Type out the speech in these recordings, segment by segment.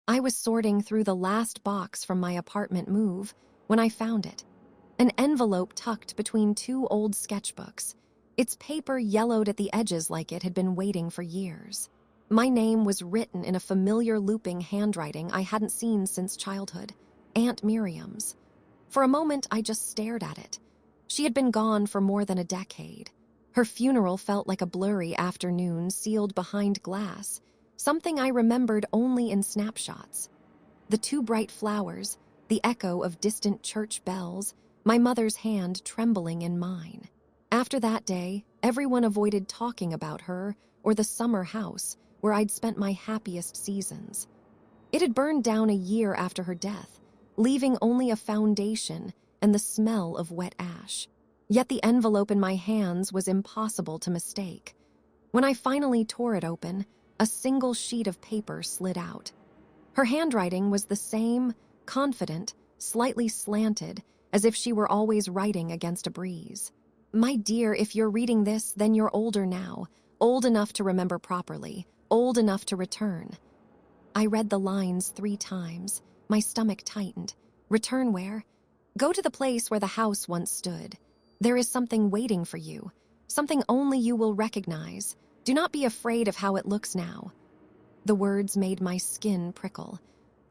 I was sorting through the last box from my apartment move when I found it. An envelope tucked between two old sketchbooks. Its paper yellowed at the edges like it had been waiting for years. My name was written in a familiar looping handwriting I hadn't seen since childhood, Aunt Miriam's. For a moment, I just stared at it. She had been gone for more than a decade. Her funeral felt like a blurry afternoon sealed behind glass, something I remembered only in snapshots. The two bright flowers, the echo of distant church bells, my mother's hand trembling in mine. After that day, everyone avoided talking about her or the summer house where I'd spent my happiest seasons. It had burned down a year after her death, leaving only a foundation and the smell of wet ash. Yet the envelope in my hands was impossible to mistake. When I finally tore it open, a single sheet of paper slid out. Her handwriting was the same, confident, slightly slanted, as if she were always writing against a breeze. My dear, if you're reading this, then you're older now, old enough to remember properly, old enough to return. I read the lines 3 times. My stomach tightened. Return where? Go to the place where the house once stood. There is something waiting for you, something only you will recognize. Do not be afraid of how it looks now. The words made my skin prickle.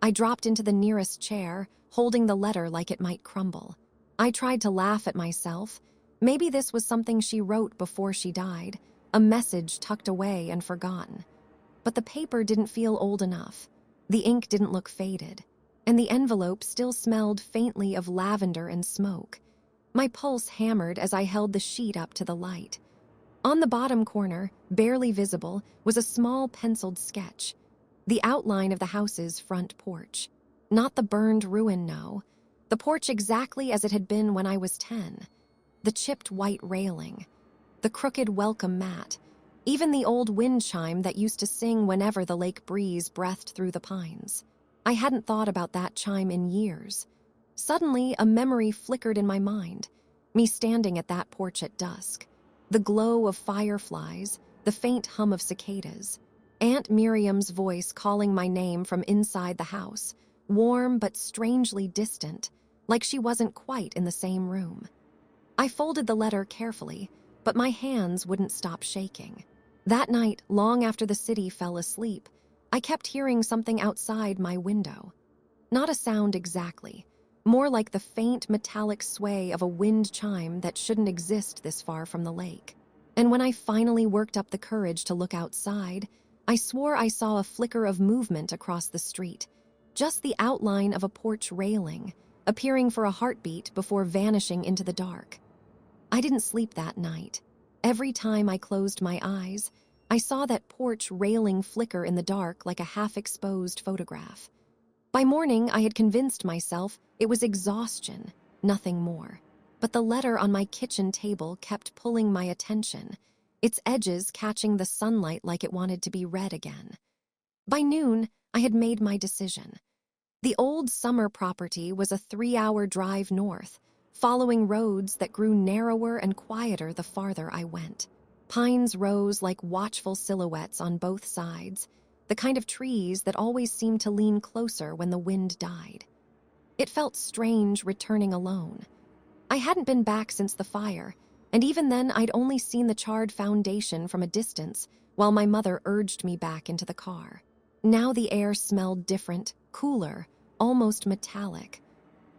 I dropped into the nearest chair, holding the letter like it might crumble. I tried to laugh at myself. Maybe this was something she wrote before she died, a message tucked away and forgotten. But the paper didn't feel old enough. The ink didn't look faded, and the envelope still smelled faintly of lavender and smoke. My pulse hammered as I held the sheet up to the light. On the bottom corner, barely visible, was a small penciled sketch. The outline of the house's front porch. Not the burned ruin, no. The porch exactly as it had been when I was 10. The chipped white railing. The crooked welcome mat. Even the old wind chime that used to sing whenever the lake breeze breathed through the pines. I hadn't thought about that chime in years. Suddenly, a memory flickered in my mind. Me standing at that porch at dusk. The glow of fireflies, the faint hum of cicadas. Aunt Miriam's voice calling my name from inside the house, warm but strangely distant, like she wasn't quite in the same room. I folded the letter carefully, but my hands wouldn't stop shaking. That night, long after the city fell asleep, I kept hearing something outside my window. Not a sound exactly, more like the faint metallic sway of a wind chime that shouldn't exist this far from the lake. And when I finally worked up the courage to look outside, I swore I saw a flicker of movement across the street, just the outline of a porch railing, appearing for a heartbeat before vanishing into the dark. I didn't sleep that night. Every time I closed my eyes, I saw that porch railing flicker in the dark like a half-exposed photograph. By morning, I had convinced myself it was exhaustion, nothing more. But the letter on my kitchen table kept pulling my attention, its edges catching the sunlight like it wanted to be read again. By noon, I had made my decision. The old summer property was a 3-hour drive north, following roads that grew narrower and quieter the farther I went. Pines rose like watchful silhouettes on both sides, the kind of trees that always seemed to lean closer when the wind died. It felt strange returning alone. I hadn't been back since the fire, and even then I'd only seen the charred foundation from a distance while my mother urged me back into the car. Now the air smelled different, cooler, almost metallic,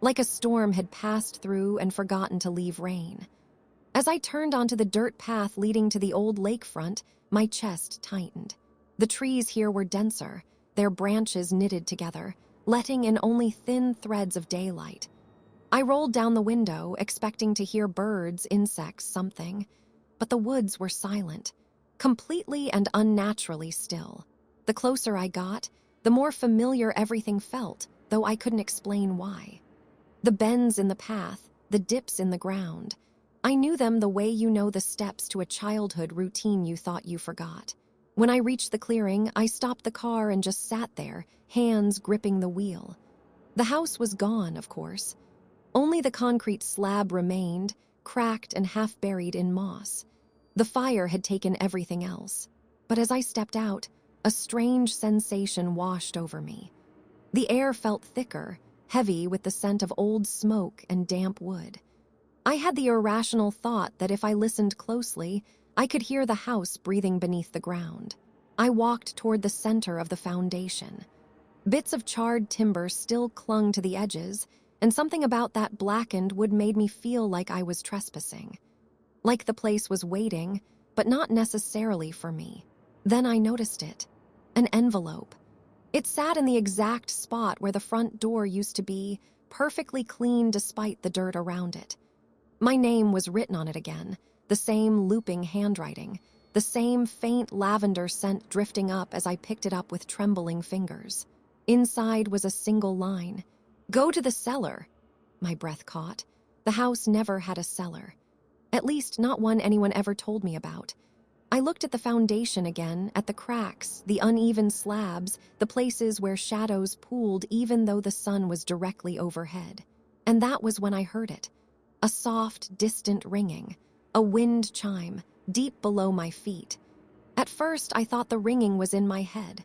like a storm had passed through and forgotten to leave rain. As I turned onto the dirt path leading to the old lakefront, my chest tightened. The trees here were denser, their branches knitted together, letting in only thin threads of daylight. I rolled down the window, expecting to hear birds, insects, something. But the woods were silent, completely and unnaturally still. The closer I got, the more familiar everything felt, though I couldn't explain why. The bends in the path, the dips in the ground. I knew them the way you know the steps to a childhood routine you thought you forgot. When I reached the clearing, I stopped the car and just sat there, hands gripping the wheel. The house was gone, of course. Only the concrete slab remained, cracked and half-buried in moss. The fire had taken everything else. But as I stepped out, a strange sensation washed over me. The air felt thicker, heavy with the scent of old smoke and damp wood. I had the irrational thought that if I listened closely, I could hear the house breathing beneath the ground. I walked toward the center of the foundation. Bits of charred timber still clung to the edges, and something about that blackened wood made me feel like I was trespassing. Like the place was waiting, but not necessarily for me. Then I noticed it. An envelope. It sat in the exact spot where the front door used to be, perfectly clean despite the dirt around it. My name was written on it again, the same looping handwriting, the same faint lavender scent drifting up as I picked it up with trembling fingers. Inside was a single line. "Go to the cellar." My breath caught. The house never had a cellar. At least not one anyone ever told me about. I looked at the foundation again, at the cracks, the uneven slabs, the places where shadows pooled even though the sun was directly overhead. And that was when I heard it. A soft, distant ringing. A wind chime, deep below my feet. At first, I thought the ringing was in my head.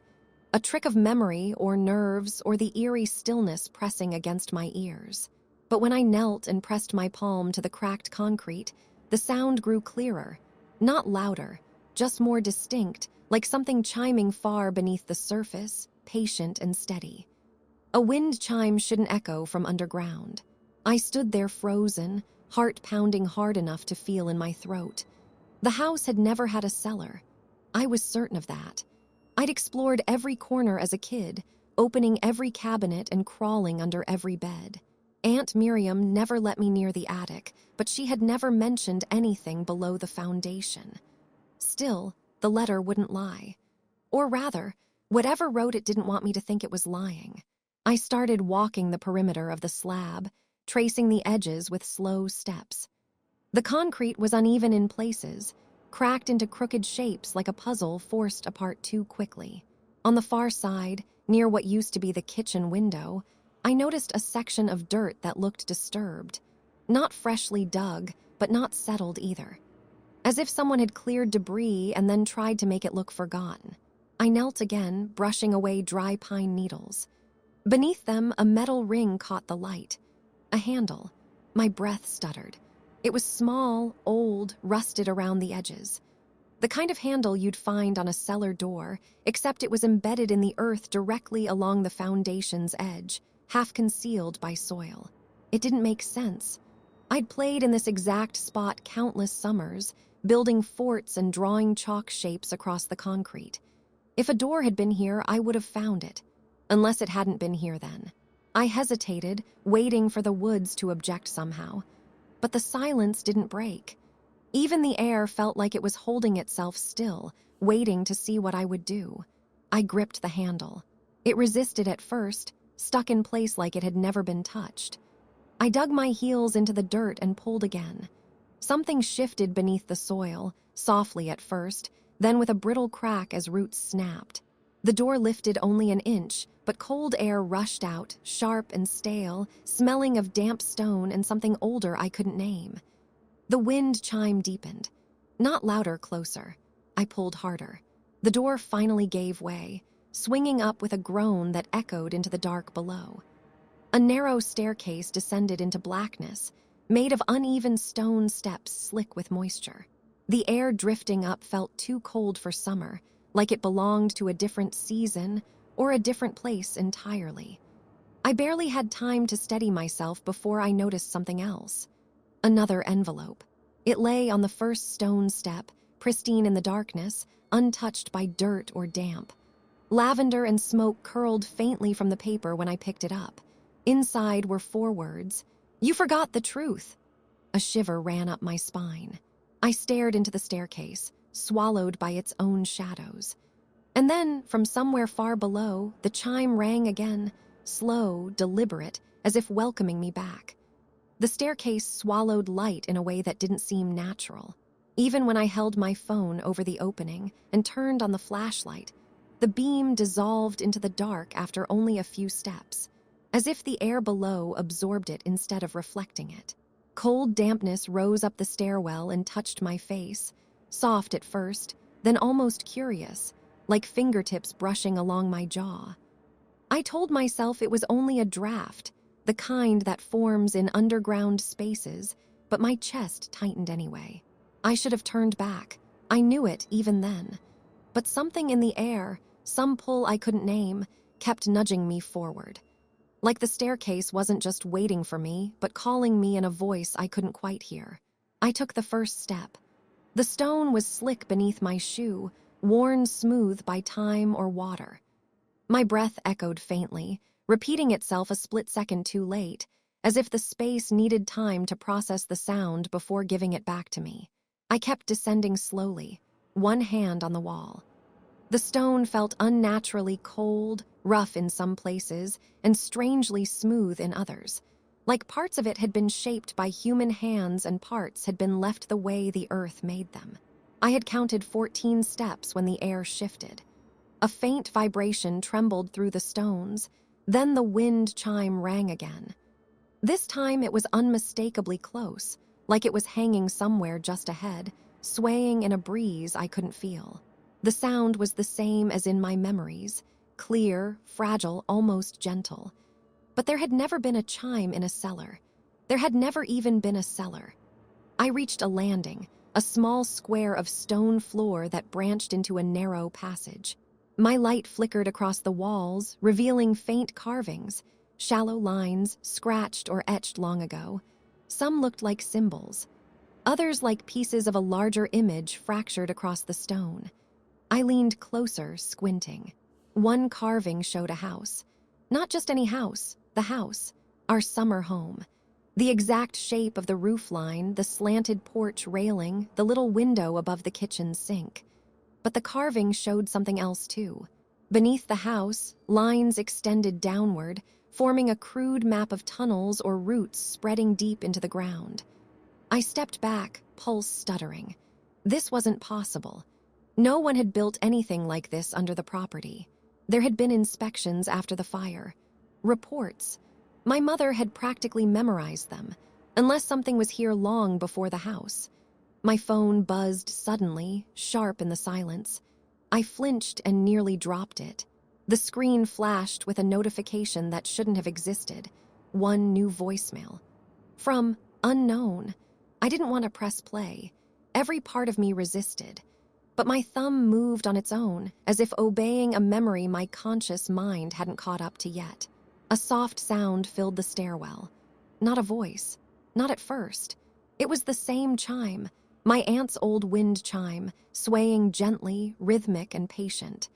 A trick of memory or nerves or the eerie stillness pressing against my ears. But when I knelt and pressed my palm to the cracked concrete, the sound grew clearer. Not louder, just more distinct, like something chiming far beneath the surface, patient and steady. A wind chime shouldn't echo from underground. I stood there frozen, heart pounding hard enough to feel in my throat. The house had never had a cellar. I was certain of that. I'd explored every corner as a kid, opening every cabinet and crawling under every bed. Aunt Miriam never let me near the attic, but she had never mentioned anything below the foundation. Still, the letter wouldn't lie. Or rather, whatever wrote it didn't want me to think it was lying. I started walking the perimeter of the slab, tracing the edges with slow steps. The concrete was uneven in places, cracked into crooked shapes like a puzzle forced apart too quickly. On the far side, near what used to be the kitchen window, I noticed a section of dirt that looked disturbed. Not freshly dug, but not settled either. As if someone had cleared debris and then tried to make it look forgotten. I knelt again, brushing away dry pine needles. Beneath them, a metal ring caught the light. A handle. My breath stuttered. It was small, old, rusted around the edges. The kind of handle you'd find on a cellar door, except it was embedded in the earth directly along the foundation's edge, half concealed by soil. It didn't make sense. I'd played in this exact spot countless summers, building forts and drawing chalk shapes across the concrete. If a door had been here, I would have found it. Unless it hadn't been here then. I hesitated, waiting for the woods to object somehow. But the silence didn't break. Even the air felt like it was holding itself still, waiting to see what I would do. I gripped the handle. It resisted at first, stuck in place like it had never been touched. I dug my heels into the dirt and pulled again. Something shifted beneath the soil, softly at first, then with a brittle crack as roots snapped. The door lifted only an inch, but cold air rushed out, sharp and stale, smelling of damp stone and something older I couldn't name. The wind chime deepened. Not louder, closer. I pulled harder. The door finally gave way, swinging up with a groan that echoed into the dark below. A narrow staircase descended into blackness, made of uneven stone steps slick with moisture. The air drifting up felt too cold for summer, like it belonged to a different season or a different place entirely. I barely had time to steady myself before I noticed something else. Another envelope. It lay on the first stone step, pristine in the darkness, untouched by dirt or damp. Lavender and smoke curled faintly from the paper when I picked it up. Inside were 4 words. "You forgot the truth." A shiver ran up my spine. I stared into the staircase, swallowed by its own shadows. And then, from somewhere far below, the chime rang again, slow, deliberate, as if welcoming me back. The staircase swallowed light in a way that didn't seem natural. Even when I held my phone over the opening and turned on the flashlight, the beam dissolved into the dark after only a few steps, as if the air below absorbed it instead of reflecting it. Cold dampness rose up the stairwell and touched my face, soft at first, then almost curious, like fingertips brushing along my jaw. I told myself it was only a draft, the kind that forms in underground spaces, but my chest tightened anyway. I should have turned back. I knew it even then. But something in the air, some pull I couldn't name, kept nudging me forward. Like the staircase wasn't just waiting for me, but calling me in a voice I couldn't quite hear. I took the first step. The stone was slick beneath my shoe, worn smooth by time or water. My breath echoed faintly, repeating itself a split second too late, as if the space needed time to process the sound before giving it back to me. I kept descending slowly, one hand on the wall. The stone felt unnaturally cold, rough in some places, and strangely smooth in others. Like parts of it had been shaped by human hands and parts had been left the way the earth made them. I had counted 14 steps when the air shifted. A faint vibration trembled through the stones, then the wind chime rang again. This time it was unmistakably close, like it was hanging somewhere just ahead, swaying in a breeze I couldn't feel. The sound was the same as in my memories, clear, fragile, almost gentle. But there had never been a chime in a cellar. There had never even been a cellar. I reached a landing, a small square of stone floor that branched into a narrow passage. My light flickered across the walls, revealing faint carvings, shallow lines, scratched or etched long ago. Some looked like symbols, others like pieces of a larger image fractured across the stone. I leaned closer, squinting. One carving showed a house. Not just any house, the house, our summer home. The exact shape of the roofline, the slanted porch railing, the little window above the kitchen sink. But the carving showed something else too. Beneath the house, lines extended downward, forming a crude map of tunnels or roots spreading deep into the ground. I stepped back, pulse stuttering. This wasn't possible. No one had built anything like this under the property. There had been inspections after the fire. Reports. My mother had practically memorized them, unless something was here long before the house. My phone buzzed suddenly, sharp in the silence. I flinched and nearly dropped it. The screen flashed with a notification that shouldn't have existed. One new voicemail. From unknown. I didn't want to press play. Every part of me resisted. But my thumb moved on its own, as if obeying a memory my conscious mind hadn't caught up to yet. A soft sound filled the stairwell. Not a voice. Not at first. It was the same chime, my aunt's old wind chime, swaying gently, rhythmic and patient.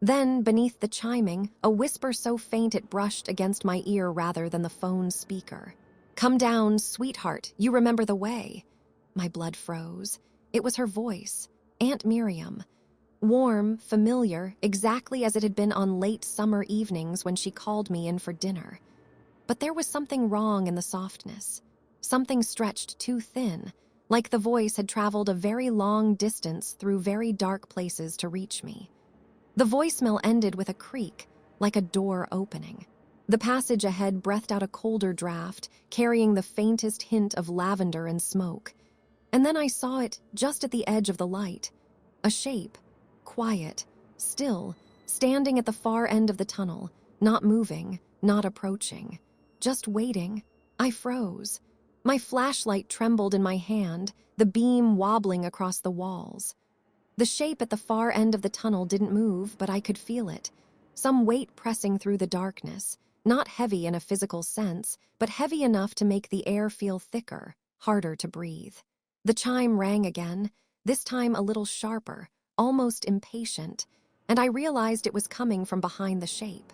Then, beneath the chiming, a whisper so faint it brushed against my ear rather than the phone's speaker. "Come down, sweetheart, you remember the way." My blood froze. It was her voice, Aunt Miriam. Warm, familiar, exactly as it had been on late summer evenings when she called me in for dinner. But there was something wrong in the softness. Something stretched too thin, like the voice had traveled a very long distance through very dark places to reach me. The voicemail ended with a creak, like a door opening. The passage ahead breathed out a colder draft, carrying the faintest hint of lavender and smoke. And then I saw it just at the edge of the light. A shape, quiet, still, standing at the far end of the tunnel, not moving, not approaching, just waiting. I froze. My flashlight trembled in my hand, the beam wobbling across the walls. The shape at the far end of the tunnel didn't move, but I could feel it. Some weight pressing through the darkness, not heavy in a physical sense, but heavy enough to make the air feel thicker, harder to breathe. The chime rang again, this time a little sharper, almost impatient, and I realized it was coming from behind the shape.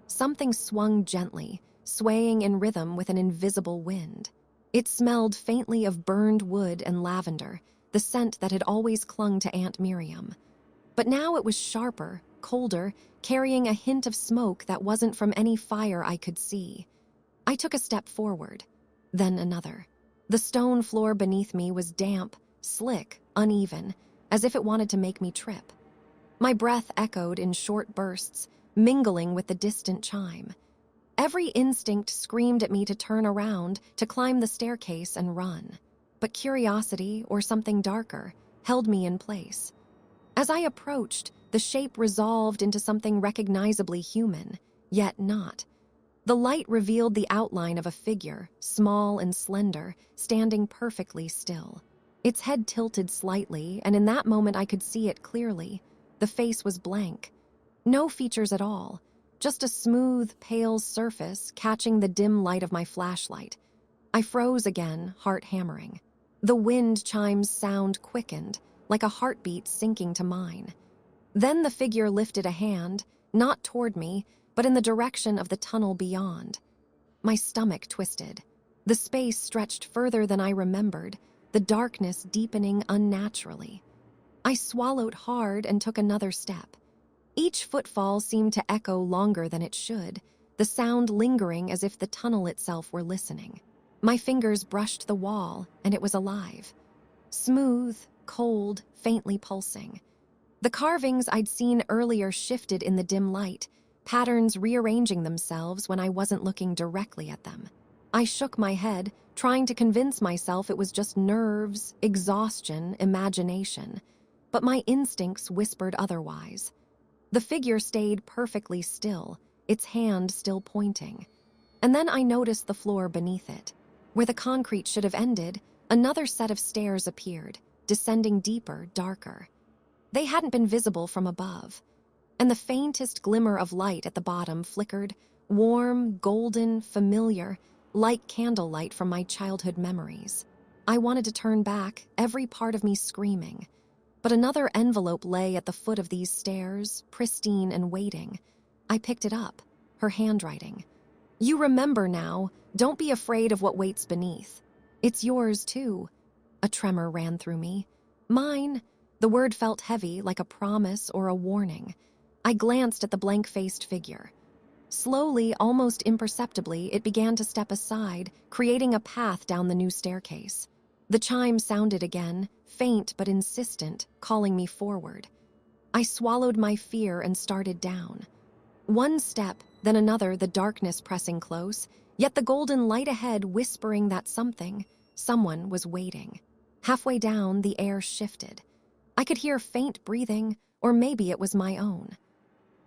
Something swung gently, swaying in rhythm with an invisible wind. It smelled faintly of burned wood and lavender, the scent that had always clung to Aunt Miriam. But now it was sharper, colder, carrying a hint of smoke that wasn't from any fire I could see. I took a step forward, then another. The stone floor beneath me was damp, slick, uneven, as if it wanted to make me trip. My breath echoed in short bursts, mingling with the distant chime. Every instinct screamed at me to turn around, to climb the staircase and run. But curiosity, or something darker, held me in place. As I approached, the shape resolved into something recognizably human. yet not. The light revealed the outline of a figure, small and slender, standing perfectly still. Its head tilted slightly, and in that moment I could see it clearly. The face was blank. No features at all, just a smooth, pale surface catching the dim light of my flashlight. I froze again, heart hammering. The wind chime's sound quickened, like a heartbeat sinking to mine. Then the figure lifted a hand, not toward me, but in the direction of the tunnel beyond. My stomach twisted. The space stretched further than I remembered, the darkness deepening unnaturally. I swallowed hard and took another step. Each footfall seemed to echo longer than it should, the sound lingering as if the tunnel itself were listening. My fingers brushed the wall, and it was alive. Smooth, cold, faintly pulsing. The carvings I'd seen earlier shifted in the dim light, patterns rearranging themselves when I wasn't looking directly at them. I shook my head, trying to convince myself it was just nerves, exhaustion, imagination. But my instincts whispered otherwise. The figure stayed perfectly still, its hand still pointing. And then I noticed the floor beneath it. Where the concrete should have ended, another set of stairs appeared, descending deeper, darker. They hadn't been visible from above, and the faintest glimmer of light at the bottom flickered, warm, golden, familiar, like candlelight from my childhood memories. I wanted to turn back, every part of me screaming. But another envelope lay at the foot of these stairs, pristine and waiting. I picked it up, her handwriting. "You remember now, don't be afraid of what waits beneath. It's yours, too." A tremor ran through me. Mine. The word felt heavy, like a promise or a warning. I glanced at the blank-faced figure. Slowly, almost imperceptibly, it began to step aside, creating a path down the new staircase. The chime sounded again, faint but insistent, calling me forward. I swallowed my fear and started down. One step, then another, the darkness pressing close, yet the golden light ahead whispering that someone was waiting. Halfway down, the air shifted. I could hear faint breathing, or maybe it was my own.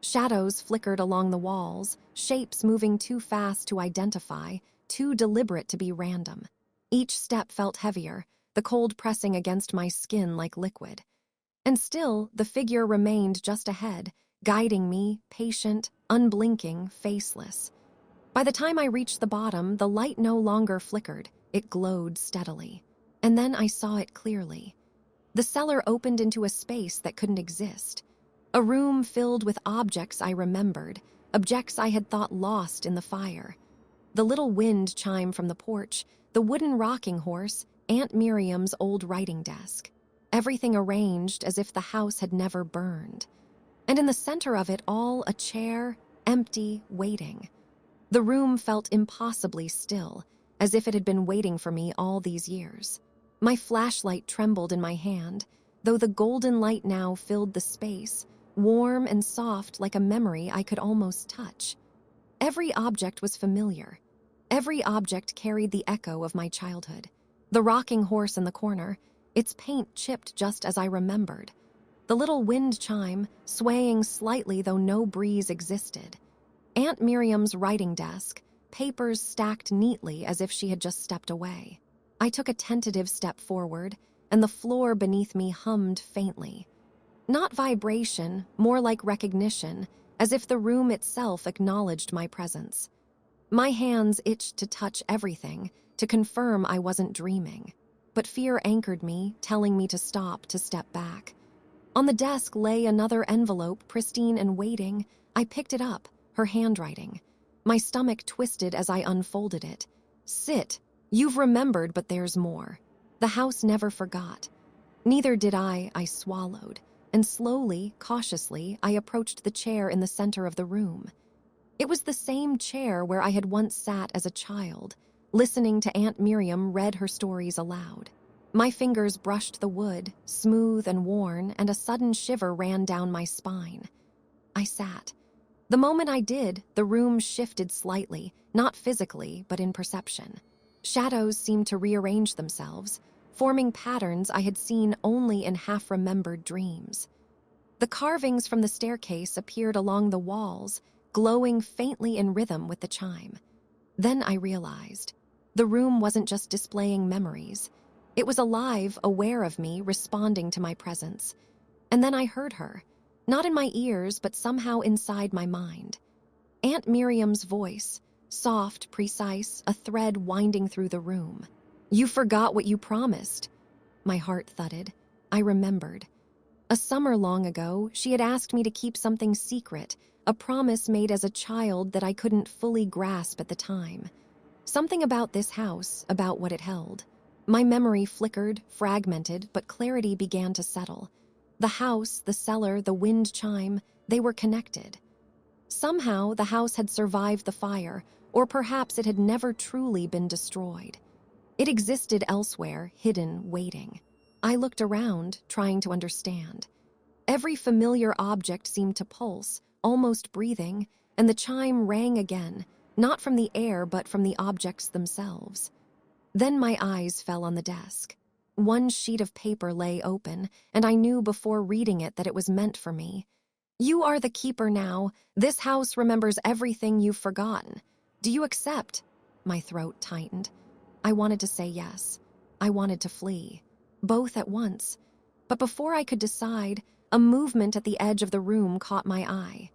Shadows flickered along the walls, shapes moving too fast to identify, too deliberate to be random. Each step felt heavier, the cold pressing against my skin like liquid. And still, the figure remained just ahead, guiding me, patient, unblinking, faceless. By the time I reached the bottom, the light no longer flickered, it glowed steadily. And then I saw it clearly. The cellar opened into a space that couldn't exist. A room filled with objects I remembered, objects I had thought lost in the fire. The little wind chime from the porch, the wooden rocking horse, Aunt Miriam's old writing desk. Everything arranged as if the house had never burned. And in the center of it all, a chair, empty, waiting. The room felt impossibly still, as if it had been waiting for me all these years. My flashlight trembled in my hand, though the golden light now filled the space, warm and soft like a memory I could almost touch. Every object was familiar. Every object carried the echo of my childhood. The rocking horse in the corner, its paint chipped just as I remembered. The little wind chime, swaying slightly though no breeze existed. Aunt Miriam's writing desk, papers stacked neatly as if she had just stepped away. I took a tentative step forward, and the floor beneath me hummed faintly. Not vibration, more like recognition, as if the room itself acknowledged my presence. My hands itched to touch everything, to confirm I wasn't dreaming. But fear anchored me, telling me to stop, to step back. On the desk lay another envelope, pristine and waiting. I picked it up, her handwriting. My stomach twisted as I unfolded it. "Sit. You've remembered, but there's more." The house never forgot. Neither did I swallowed. And slowly, cautiously, I approached the chair in the center of the room. It was the same chair where I had once sat as a child, listening to Aunt Miriam read her stories aloud. My fingers brushed the wood, smooth and worn, and a sudden shiver ran down my spine. I sat. The moment I did, the room shifted slightly, not physically, but in perception. Shadows seemed to rearrange themselves, forming patterns I had seen only in half-remembered dreams. The carvings from the staircase appeared along the walls, glowing faintly in rhythm with the chime. Then I realized the room wasn't just displaying memories. It was alive, aware of me, responding to my presence. And then I heard her, not in my ears, but somehow inside my mind. Aunt Miriam's voice, soft, precise, a thread winding through the room. "You forgot what you promised." My heart thudded. I remembered. A summer long ago, she had asked me to keep something secret, a promise made as a child that I couldn't fully grasp at the time. Something about this house, about what it held. My memory flickered, fragmented, but clarity began to settle. The house, the cellar, the wind chime, they were connected. Somehow, the house had survived the fire, or perhaps it had never truly been destroyed. It existed elsewhere, hidden, waiting. I looked around, trying to understand. Every familiar object seemed to pulse, almost breathing, and the chime rang again, not from the air but from the objects themselves. Then my eyes fell on the desk. One sheet of paper lay open, and I knew before reading it that it was meant for me. "You are the keeper now. This house remembers everything you've forgotten. Do you accept?" My throat tightened. I wanted to say yes. I wanted to flee. Both at once. But before I could decide, a movement at the edge of the room caught my eye.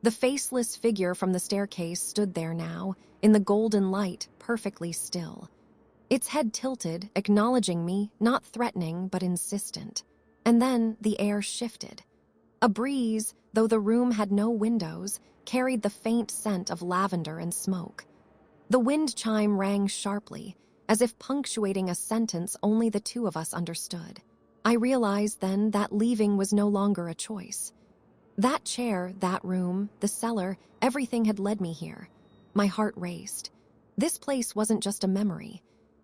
The faceless figure from the staircase stood there now, in the golden light, perfectly still. Its head tilted, acknowledging me, not threatening, but insistent. And then the air shifted. A breeze, though the room had no windows, carried the faint scent of lavender and smoke. The wind chime rang sharply, as if punctuating a sentence only the two of us understood. I realized then that leaving was no longer a choice. That chair, that room, the cellar, everything had led me here. My heart raced. This place wasn't just a memory.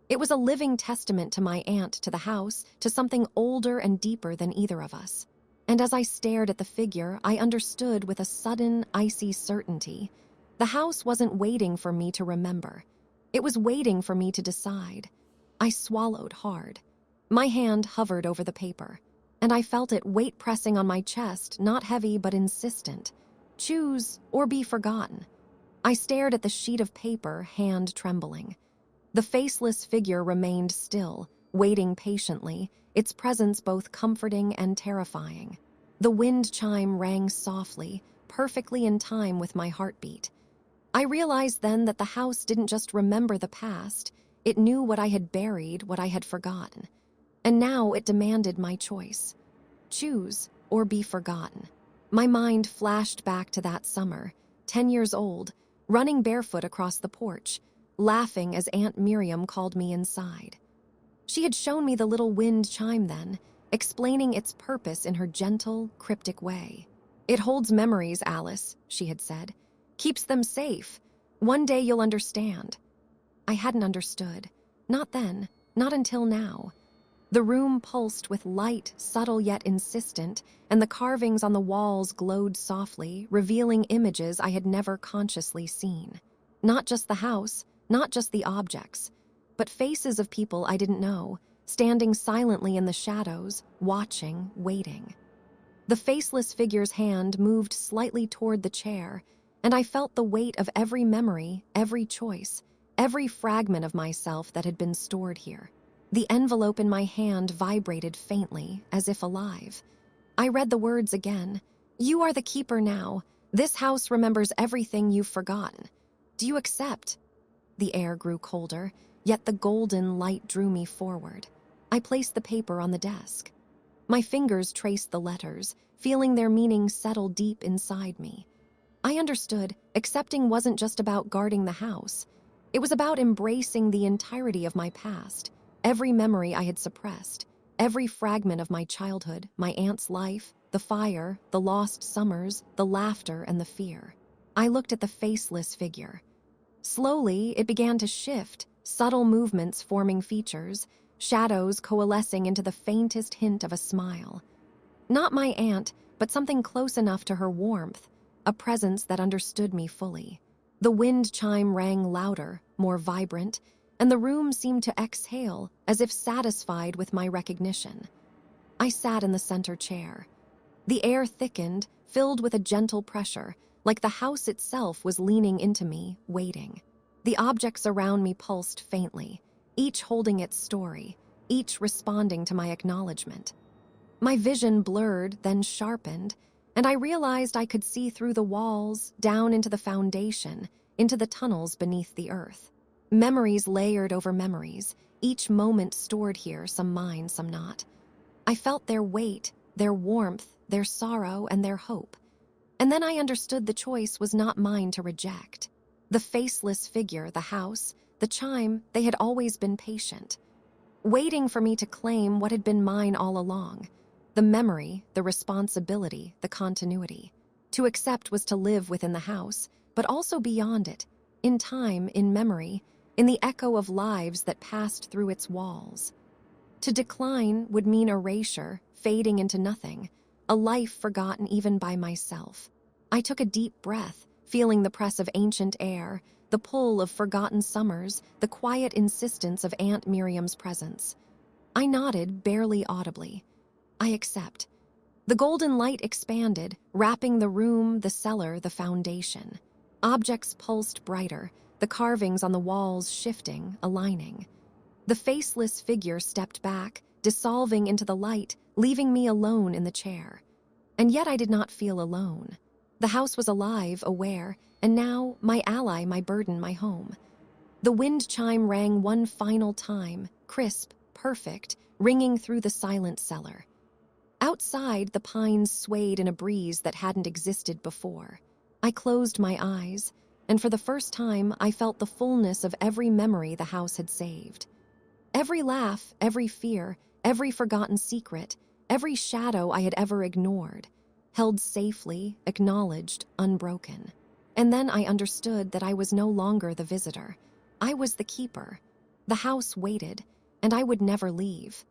It was a living testament to my aunt, to the house, to something older and deeper than either of us. And as I stared at the figure, I understood with a sudden, icy certainty. The house wasn't waiting for me to remember. It was waiting for me to decide. I swallowed hard. My hand hovered over the paper, and I felt it weight pressing on my chest, not heavy but insistent. Choose or be forgotten. I stared at the sheet of paper, hand trembling. The faceless figure remained still, waiting patiently, its presence both comforting and terrifying. The wind chime rang softly, perfectly in time with my heartbeat. I realized then that the house didn't just remember the past, it knew what I had buried, what I had forgotten. And now it demanded my choice. Choose or be forgotten. My mind flashed back to that summer, 10 years old, running barefoot across the porch, laughing as Aunt Miriam called me inside. She had shown me the little wind chime then, explaining its purpose in her gentle, cryptic way. "It holds memories, Alice," she had said. "Keeps them safe. One day you'll understand." I hadn't understood. Not then, not until now. The room pulsed with light, subtle yet insistent, and the carvings on the walls glowed softly, revealing images I had never consciously seen. Not just the house, not just the objects, but faces of people I didn't know, standing silently in the shadows, watching, waiting. The faceless figure's hand moved slightly toward the chair, and I felt the weight of every memory, every choice, every fragment of myself that had been stored here. The envelope in my hand vibrated faintly, as if alive. I read the words again. "You are the keeper now. This house remembers everything you've forgotten. Do you accept?" The air grew colder, yet the golden light drew me forward. I placed the paper on the desk. My fingers traced the letters, feeling their meaning settle deep inside me. I understood accepting wasn't just about guarding the house. It was about embracing the entirety of my past, every memory I had suppressed, every fragment of my childhood, my aunt's life, the fire, the lost summers, the laughter, and the fear. I looked at the faceless figure. Slowly, it began to shift, subtle movements forming features, shadows coalescing into the faintest hint of a smile. Not my aunt, but something close enough to her warmth, a presence that understood me fully. The wind chime rang louder, more vibrant, and the room seemed to exhale, as if satisfied with my recognition. I sat in the center chair. The air thickened, filled with a gentle pressure, like the house itself was leaning into me, waiting. The objects around me pulsed faintly, each holding its story, each responding to my acknowledgement. My vision blurred, then sharpened, and I realized I could see through the walls, down into the foundation, into the tunnels beneath the earth. Memories layered over memories, each moment stored here, some mine, some not. I felt their weight, their warmth, their sorrow, and their hope. And then I understood the choice was not mine to reject. The faceless figure, the house, the chime, they had always been patient, waiting for me to claim what had been mine all along. The memory, the responsibility, the continuity. To accept was to live within the house, but also beyond it, in time, in memory, in the echo of lives that passed through its walls. To decline would mean erasure, fading into nothing, a life forgotten even by myself. I took a deep breath, feeling the press of ancient air, the pull of forgotten summers, the quiet insistence of Aunt Miriam's presence. I nodded, barely audibly. I accept. The golden light expanded, wrapping the room, the cellar, the foundation. Objects pulsed brighter, the carvings on the walls shifting, aligning. The faceless figure stepped back, dissolving into the light, leaving me alone in the chair. And yet I did not feel alone. The house was alive, aware, and now my ally, my burden, my home. The wind chime rang one final time, crisp, perfect, ringing through the silent cellar. Outside, the pines swayed in a breeze that hadn't existed before. I closed my eyes, and for the first time, I felt the fullness of every memory the house had saved. Every laugh, every fear, every forgotten secret, every shadow I had ever ignored, held safely, acknowledged, unbroken. And then I understood that I was no longer the visitor. I was the keeper. The house waited, and I would never leave.